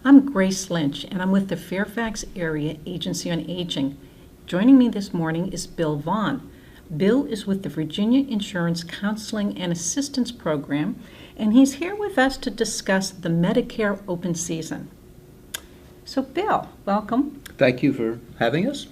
I'm Grace Lynch, and I'm with the Fairfax Area Agency on Aging. Joining me this morning is Bill Vaughn. Bill is with the Virginia Insurance Counseling and Assistance Program, and he's here with us to discuss the Medicare open season. So, Bill, welcome. Thank you for having us.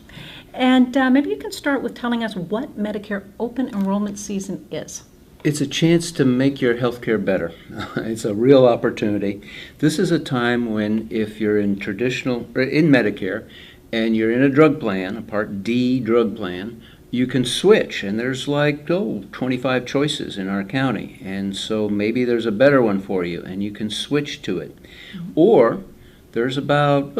And maybe you can start with telling us what Medicare open enrollment season is. It's a chance to make your healthcare better. It's a real opportunity. This is a time when if you're in Medicare and you're in a drug plan, a Part D drug plan, you can switch, and there's 25 choices in our county, and so maybe there's a better one for you and you can switch to it. Or there's about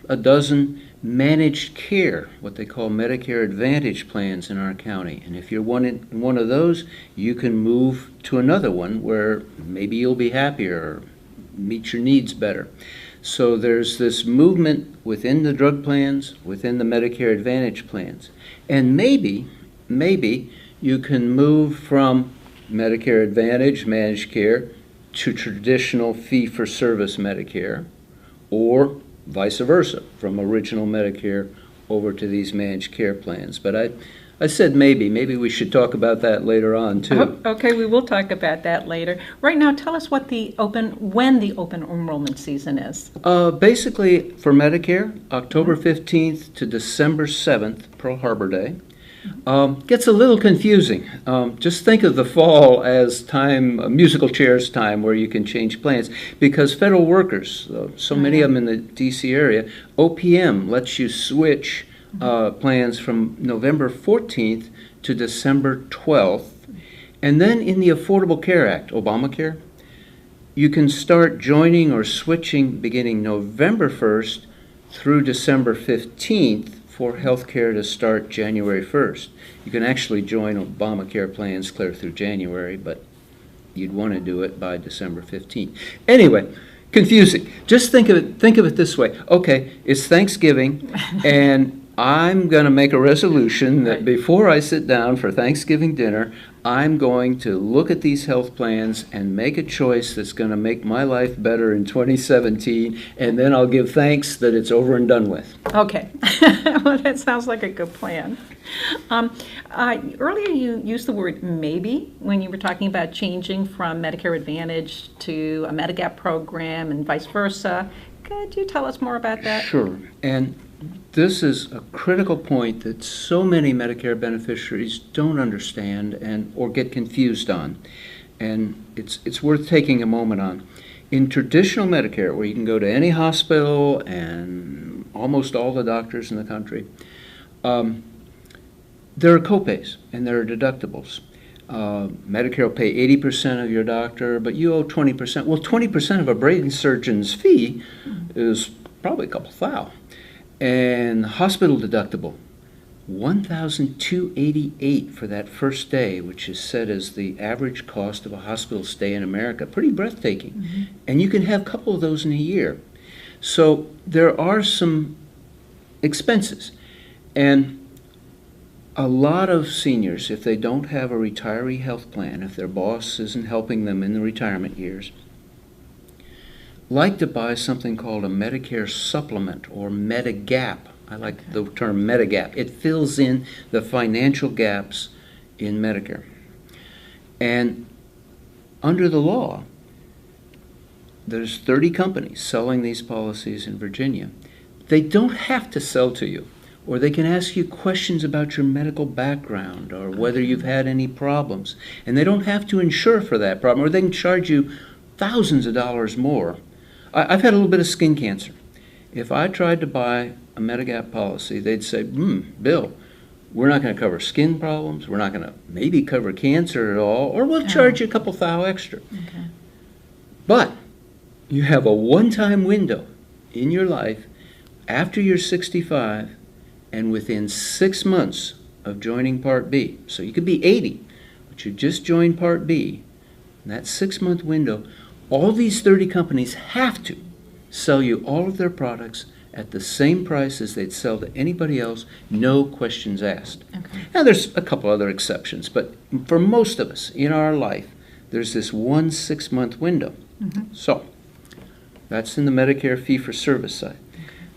a dozen managed care, what they call Medicare Advantage plans in our county. And if you're in one of those, you can move to another one where maybe you'll be happier or meet your needs better. So there's this movement within the drug plans, within the Medicare Advantage plans. And maybe you can move from Medicare Advantage managed care to traditional fee-for-service Medicare, or vice versa, from original Medicare over to these managed care plans. But I said maybe we should talk about that later on too. Okay, we will talk about that later. Right now, tell us when the open enrollment season is. Basically, for Medicare, October 15th to December 7th, Pearl Harbor Day. Gets a little confusing. Just think of the fall as musical chairs time, where you can change plans, because federal workers, so many of them in the D.C. area, OPM lets you switch plans from November 14th to December 12th. And then in the Affordable Care Act, Obamacare, you can start joining or switching beginning November 1st through December 15th for health care to start January 1st. You can actually join Obamacare plans clear through January, but you'd want to do it by December 15th. Anyway, confusing. Just think of it this way. Okay, it's Thanksgiving, and I'm going to make a resolution that before I sit down for Thanksgiving dinner, I'm going to look at these health plans and make a choice that's going to make my life better in 2017, and then I'll give thanks that it's over and done with. Okay. Well, that sounds like a good plan. Earlier you used the word maybe when you were talking about changing from Medicare Advantage to a Medigap program and vice versa. Could you tell us more about that? Sure. And this is a critical point that so many Medicare beneficiaries don't understand or get confused on. And it's worth taking a moment on. In traditional Medicare, where you can go to any hospital and almost all the doctors in the country, there are copays and there are deductibles. Medicare will pay 80% of your doctor, but you owe 20%. Well, 20% of a brain surgeon's fee is probably a couple thou. And hospital deductible, $1,288 for that first day, which is set as the average cost of a hospital stay in America. Pretty breathtaking. Mm-hmm. And you can have a couple of those in a year. So there are some expenses. And a lot of seniors, if they don't have a retiree health plan, if their boss isn't helping them in the retirement years, like to buy something called a Medicare supplement or Medigap. I like the term Medigap. It fills in the financial gaps in Medicare. And under the law, there's 30 companies selling these policies in Virginia. They don't have to sell to you, or they can ask you questions about your medical background or whether you've had any problems. And they don't have to insure for that problem, or they can charge you thousands of dollars more. I've had a little bit of skin cancer. If I tried to buy a Medigap policy, they'd say, Bill, we're not going to cover skin problems, we're not going to maybe cover cancer at all, or we'll charge you a couple thou extra. Okay. But you have a one-time window in your life after you're 65 and within 6 months of joining Part B. So you could be 80, but you just joined Part B. In that 6-month window, all these 30 companies have to sell you all of their products at the same price as they'd sell to anybody else, no questions asked. Okay. Now, there's a couple other exceptions, but for most of us in our life, there's this 1 6-month window. Mm-hmm. So That's in the Medicare fee-for-service side.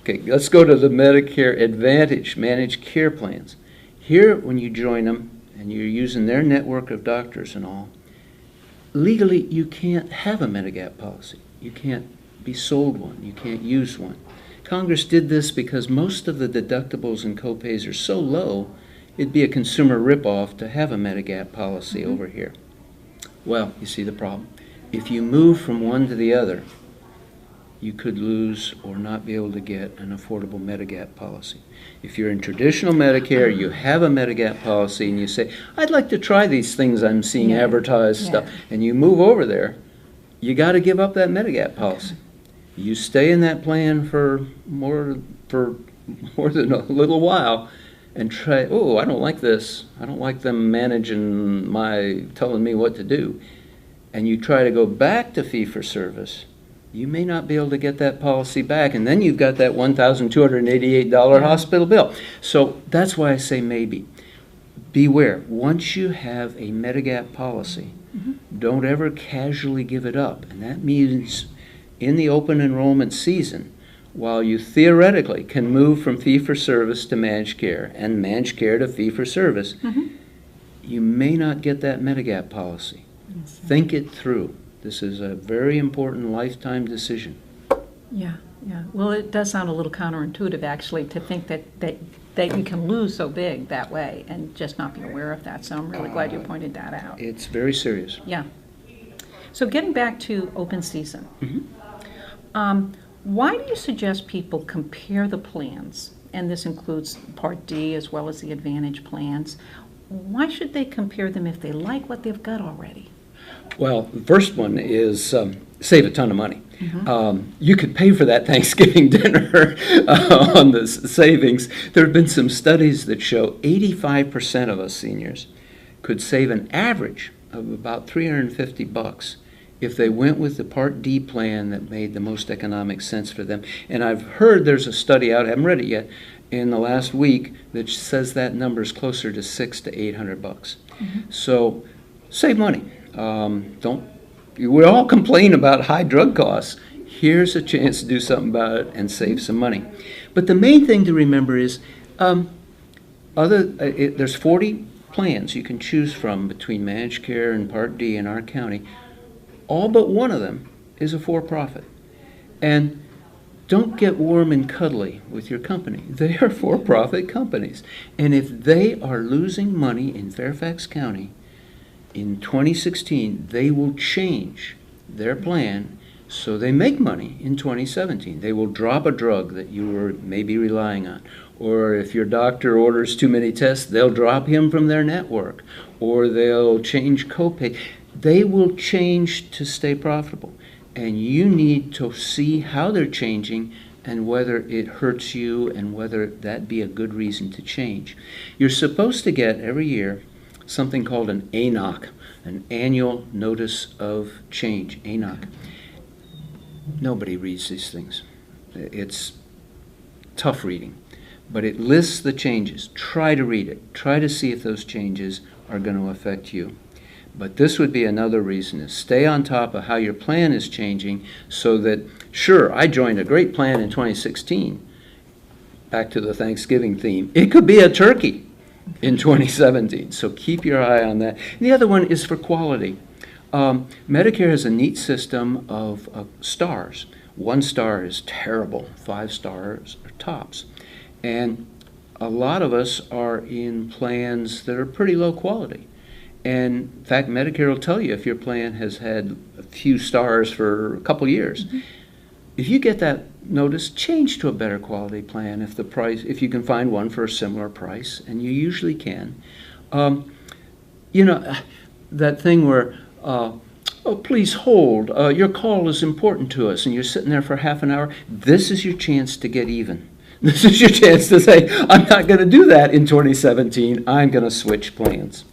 Okay, let's go to the Medicare Advantage managed care plans. Here, when you join them and you're using their network of doctors and all, legally you can't have a Medigap policy. You can't be sold one. You can't use one. Congress did this because most of the deductibles and copays are so low, it'd be a consumer ripoff to have a Medigap policy over here. Well, you see the problem. If you move from one to the other, you could lose or not be able to get an affordable Medigap policy. If you're in traditional Medicare, you have a Medigap policy, and you say, I'd like to try these things I'm seeing advertised stuff, and you move over there, you got to give up that Medigap policy. You stay in that plan for more than a little while, and try, oh, I don't like this. I don't like them telling me what to do. And you try to go back to fee-for-service, you may not be able to get that policy back, and then you've got that $1,288 hospital bill. So that's why I say maybe. Beware, once you have a Medigap policy, don't ever casually give it up. And that means in the open enrollment season, while you theoretically can move from fee-for-service to managed care and managed care to fee-for-service, you may not get that Medigap policy. Think it through. This is a very important lifetime decision. Yeah. Well, it does sound a little counterintuitive, actually, to think that you can lose so big that way and just not be aware of that. So I'm really glad you pointed that out. It's very serious. Yeah. So getting back to open season, why do you suggest people compare the plans? And this includes Part D as well as the Advantage plans. Why should they compare them if they like what they've got already? Well, the first one is save a ton of money. You could pay for that Thanksgiving dinner on the savings. There have been some studies that show 85% of us seniors could save an average of about $350 if they went with the Part D plan that made the most economic sense for them. And I've heard there's a study out, I haven't read it yet, in the last week that says that number is closer to $600 to $800. So save money. We all complain about high drug costs. Here's a chance to do something about it and save some money. But the main thing to remember is there's 40 plans you can choose from between managed care and Part D in our county. All but one of them is a for-profit. And don't get warm and cuddly with your company. They are for-profit companies. And if they are losing money in Fairfax County, in 2016, they will change their plan so they make money in 2017. They will drop a drug that you were maybe relying on. Or if your doctor orders too many tests, they'll drop him from their network. Or they'll change copay. They will change to stay profitable. And you need to see how they're changing and whether it hurts you and whether that be a good reason to change. You're supposed to get every year something called an ANOC, an Annual Notice of Change, ANOC. Nobody reads these things. It's tough reading, but it lists the changes. Try to read it. Try to see if those changes are going to affect you. But this would be another reason, is stay on top of how your plan is changing so that, sure, I joined a great plan in 2016, back to the Thanksgiving theme. It could be a turkey in 2017, so keep your eye on that. And the other one is for quality. Medicare has a neat system of stars. 1 star is terrible, 5 stars are tops. And a lot of us are in plans that are pretty low quality. And in fact, Medicare will tell you if your plan has had a few stars for a couple years. If you get that notice, change to a better quality plan if you can find one for a similar price, and you usually can. You know, that thing where, oh, please hold, your call is important to us, and you're sitting there for half an hour. This is your chance to get even. This is your chance to say, I'm not going to do that in 2017. I'm going to switch plans.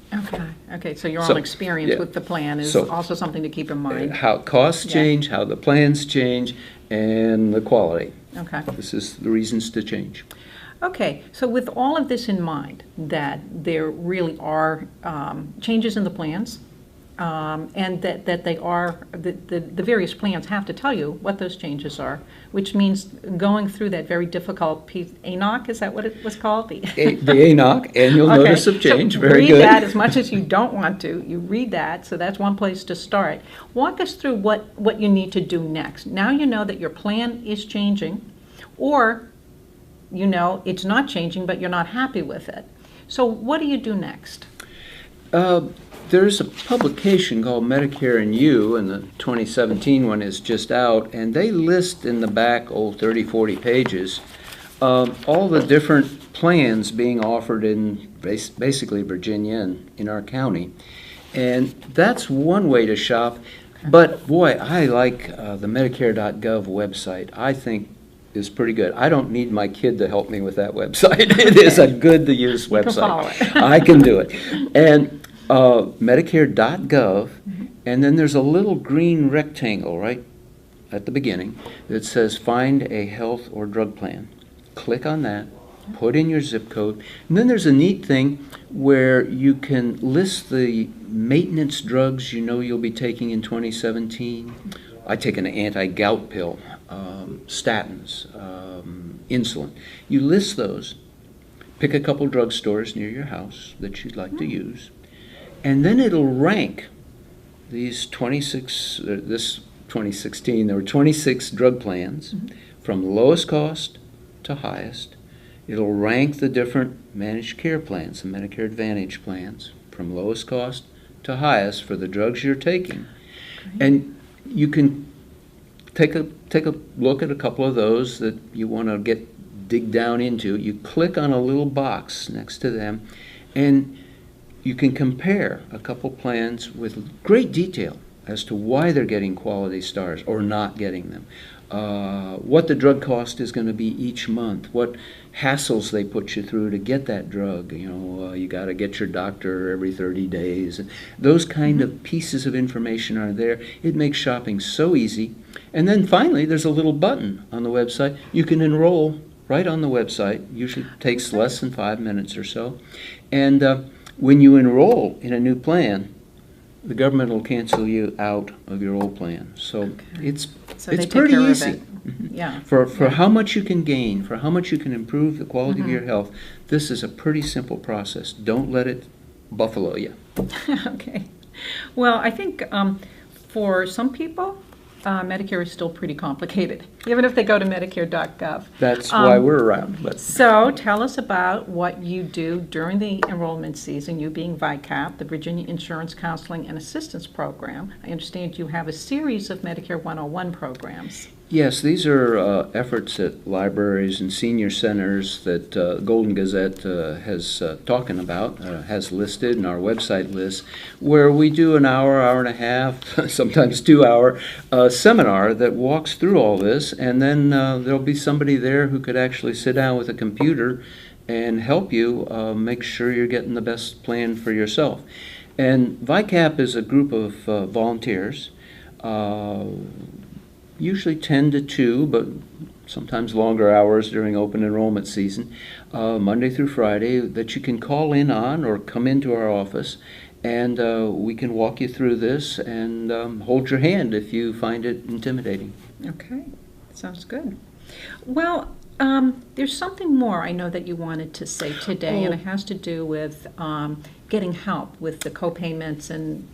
Okay, so your own experience with the plan is also something to keep in mind. How costs change, how the plans change, and the quality. Okay. This is the reasons to change. Okay, so with all of this in mind, that there really are changes in the plans, and that they are, the various plans have to tell you what those changes are, which means going through that very difficult piece. ANOC, is that what it was called? The ANOC, Annual Okay, Notice of Change, so very read good. that as much as you don't want to. You read that, so that's one place to start. Walk us through what you need to do next. Now you know that your plan is changing, or you know it's not changing, but you're not happy with it. So what do you do next? There's a publication called Medicare and You, and the 2017 one is just out, and they list in the back, 30, 40 pages, all the different plans being offered in basically Virginia and in our county. And that's one way to shop. But boy, I like the Medicare.gov website. I think is pretty good. I don't need my kid to help me with that website. It is a good-to-use website. You can follow it. I can do it. And Medicare.gov, and then there's a little green rectangle right at the beginning that says find a health or drug plan. Click on that, put in your zip code, and then there's a neat thing where you can list the maintenance drugs you know you'll be taking in 2017. I take an anti-gout pill, statins, insulin. You list those, pick a couple drugstores near your house that you'd like to use, and then it'll rank these 26, this 2016, there were 26 drug plans from lowest cost to highest. It'll rank the different managed care plans, the Medicare Advantage plans, from lowest cost to highest for the drugs you're taking. Great. And you can take a look at a couple of those that you want to dig down into. You click on a little box next to them, and you can compare a couple plans with great detail as to why they're getting quality stars or not getting them, what the drug cost is going to be each month, what hassles they put you through to get that drug. You know, you got to get your doctor every 30 days. Those kind of pieces of information are there. It makes shopping so easy. And then finally, there's a little button on the website. You can enroll right on the website. Usually takes less than 5 minutes or so. And when you enroll in a new plan, the government will cancel you out of your old plan. So it's pretty easy. Yeah. For how much you can gain, for how much you can improve the quality of your health, this is a pretty simple process. Don't let it buffalo you. Okay. Well, I think for some people, Medicare is still pretty complicated, even if they go to Medicare.gov. That's why we're around. But. So tell us about what you do during the enrollment season, you being VICAP, the Virginia Insurance Counseling and Assistance Program. I understand you have a series of Medicare 101 programs. Yes, these are efforts at libraries and senior centers that Golden Gazette has talking about, has listed, and our website lists, where we do an hour, hour and a half, sometimes 2 hour seminar that walks through all this, and then there'll be somebody there who could actually sit down with a computer and help you make sure you're getting the best plan for yourself. And VICAP is a group of volunteers, usually 10 to 2, but sometimes longer hours during open enrollment season, Monday through Friday, that you can call in on or come into our office, and we can walk you through this and hold your hand if you find it intimidating. Okay, sounds good. Well, there's something more I know that you wanted to say today, and it has to do with getting help with the co-payments and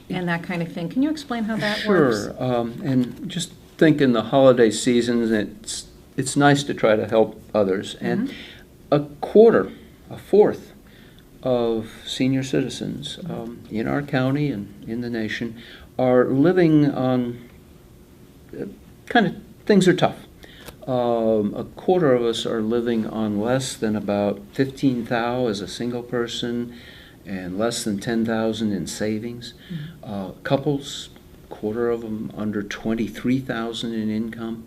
that kind of thing. Can you explain how that works? Sure, and just think in the holiday seasons, it's nice to try to help others. And a fourth of senior citizens in our county and in the nation are living on things are tough. A quarter of us are living on less than about 15,000 as a single person and less than 10,000 in savings. Couples, quarter of them under 23,000 in income.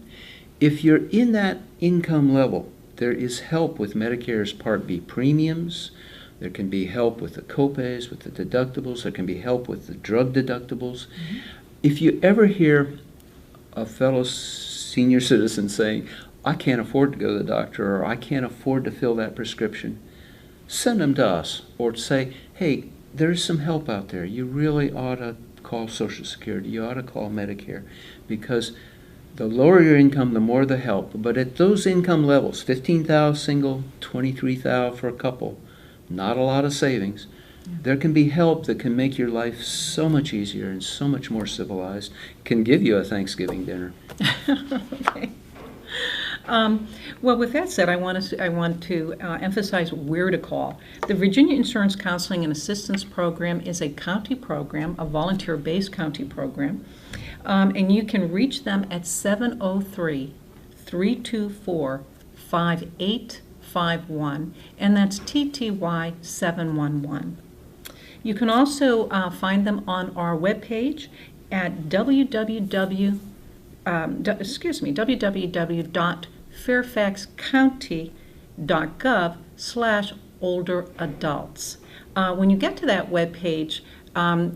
If you're in that income level, there is help with Medicare's Part B premiums. There can be help with the copays, with the deductibles. There can be help with the drug deductibles. If you ever hear a fellow senior citizen saying, I can't afford to go to the doctor, or I can't afford to fill that prescription, send them to us, or say, hey, there's some help out there. You really ought to call Social Security. You ought to call Medicare, because the lower your income, the more the help. But at those income levels, 15,000 single, 23,000 for a couple, not a lot of savings. There can be help that can make your life so much easier and so much more civilized. Can give you a Thanksgiving dinner. Okay. Well, with that said, I want to emphasize where to call. The Virginia Insurance Counseling and Assistance Program is a county program, a volunteer-based county program, and you can reach them at 703-324-5851, and that's TTY 711. You can also find them on our webpage at www.fairfaxcounty.gov/older adults. When you get to that webpage,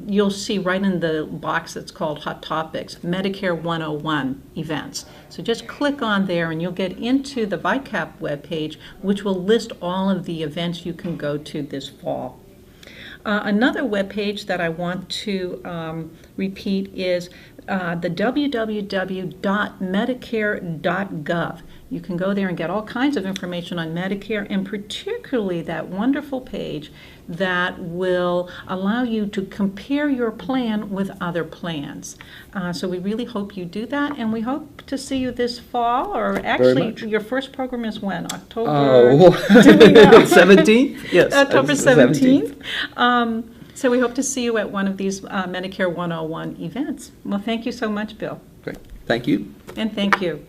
you'll see right in the box that's called Hot Topics, Medicare 101 events. So just click on there and you'll get into the VICAP webpage, which will list all of the events you can go to this fall. Another webpage that I want to repeat is the www.medicare.gov. You can go there and get all kinds of information on Medicare, and particularly that wonderful page that will allow you to compare your plan with other plans. So we really hope you do that, and we hope to see you this fall, or actually your first program is when? October? Do we know? 17th? Yes. October 17th. So we hope to see you at one of these Medicare 101 events. Well, thank you so much, Bill. Great. Thank you. And thank you.